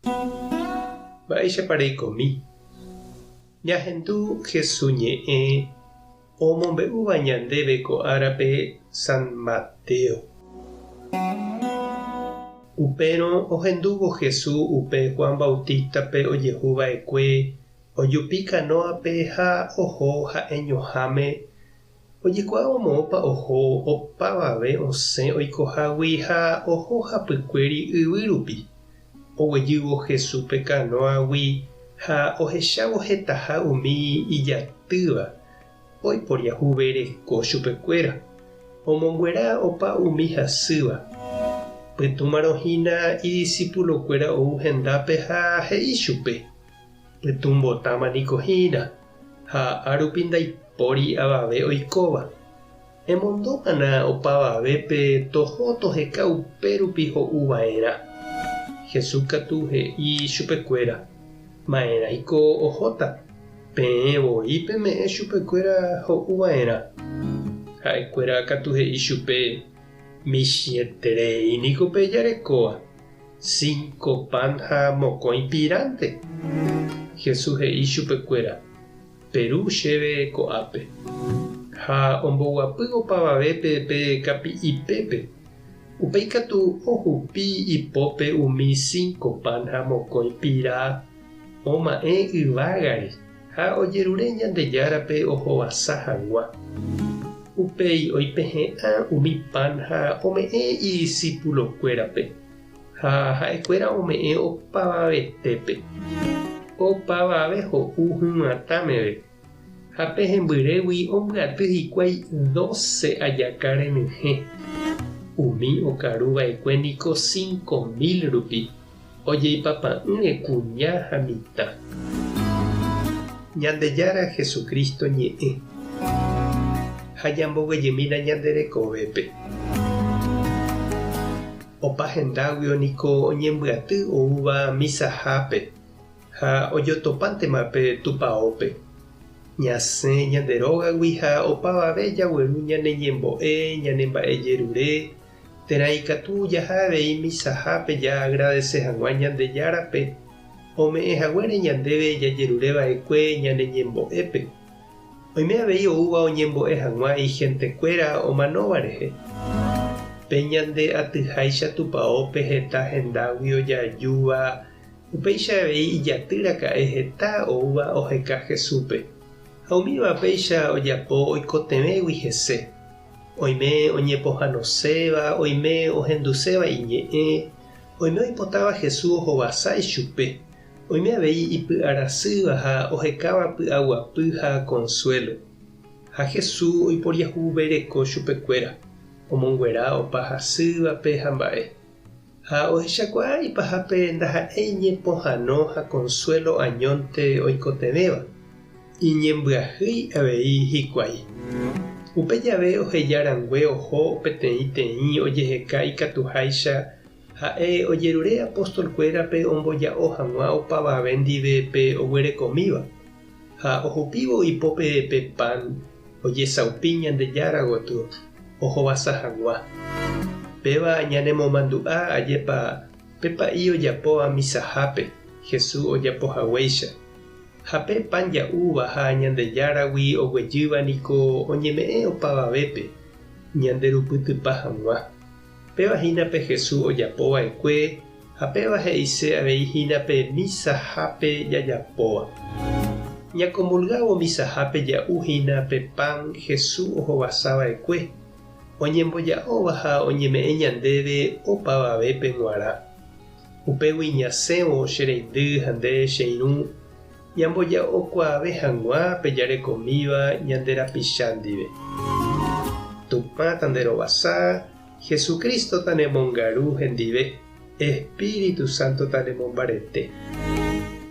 Mba'éichapareikomi. Ñahendu Jesús ñe'ẽ omombe'úva ñandéve ko árape San Mateo. Upérõ ohendúvo Jesús upe Juan Bautístape ojehuva'ekue ojupi kanóape ha oho ha'e ñoháme ojekuaa omópa oho opavave osẽ oikohágui ha oho hapykuéri yvy rupi. Oguejývo Jesús pe kanóagui ha ohechávo hetaha umi ijatýva oiporiahuvereko chupekuéra. Omonguera opa umi hasýva. Pytumarohína idiscípulokuéra ou hendápe ha he'i chupe: pytumbotámanikohína, ha árupi ndaipóri avave oikóva. Emondómana opavavépe toho toheka upérupi ho'uva'erã. Jesús katu he'i chupekuéra: ma'erãiko ohóta. Peẽvoi peme'ẽ chupekuéra ho'uva'erã. Ha'ekuéra katu he'i chupe: michĩetereíniko pejarekóva. 5 pan ha mokõi pirante. Jesús he'i chupekuéra: peru chéve ko'ápe. Ha omboguapy opavavépe pe kapi'ipépe. Upéi katu ohupi ipópe umi 5 pan ha mokõi pira oma'ẽ yvágare ha ojerure Ñandejárape ohovasa hag̃ua. Upéi oipehe'ã umi pan ha ome'ẽ idiscípulokuérape, ha ha'ekuéra ome'ẽ opavavetépe. Opavave ho'u hyvatãmeve, ha pehẽmbyrégui ombyaty hikuái 12 ajaka renyhẽ. Umi okaruva'ekue niko 5.000 rupi ojeipapa'ỹre kuña ha mitã. Ñandejára Jesucristo ñe'ẽ ha ñamboguejemína ñanderekovépe. Opa hendágui niko oñembyaty oúva misahápe ha ojotopántemape tupãópe. Ñasẽ ñanderógagui ha opavave jagueru ñaneñembo'e ñanemba'ejerure térã ikatu jahavei misahápe ja agradece hag̃ua Ñandejárape ome'ẽhaguére ñandéve jajerureva'ekue ñaneñembo'épe. Oime avei oúva oñembo'e hag̃ua igentekuéra omanóva rehe. Pe ñande atyháicha tupãópe heta hendágui ojajúva upéicha avei ijatýraka'e heta oúva oheka Jesúspe. Ha umíva péicha ojapo oikotevẽgui hese. Oime oñepohãnoséva, oime ohenduséva iñe'ẽ, oime oipotáva Jesús ohovasa ichupe. Oime avei ipy'arasýva ha ohekáva py'aguapy ha consuelo. Ha Jesús oiporiahuvereko chupekuéra, omonguera opa hasývape ha mba'e. Ha ohechakuaa ipahápe ndaha'éi ñepohãno ha consuelo añónte oikotevéva. Iñembyahýi avei hikuái. Upe jave ohejarangue oho peteĩ ojeheka ikatuháicha ha'e ojerure apostolkuérape omboja'o hag̃ua opavave ndive oguerekomíva. Ha ohupívo ipópe pe pan ojesaupi Ñandejára gotyo ohovasa hag̃ua. Péva ñanemomandu'a ajépa pepa'i ojapóva misahápe Jesús ojapohaguéicha. Ha pe pan ja'úva ha Ñandejáragui oguejýva niko oñeme'ẽ opavavépe ñanderupytypa hag̃ua. Pévahínape Jesús ojapóva'ekue ha péva he'ise avei hínape misahápe jajapóva. Ñakomulgávo misahápe ja'uhína pe pan Jesús ohovasava'ekue. Oñemboja'óva ha oñeme'ẽ ñandéve opavavépe g̃uarã. Upégui ñasẽvo che reindy ha nde che irũ ñamboja'okuaave hag̃ua pe jarekomíva ñanderapicha ndive. Tupã tanderovasa, Jesucristo tanemongaru hendive, Espíritu Santo tanemombarete.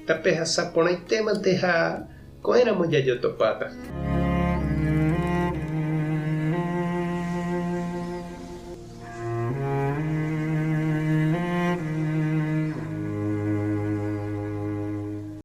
Tape hasapórãitémante ha ko'ẽramo jajotopáta.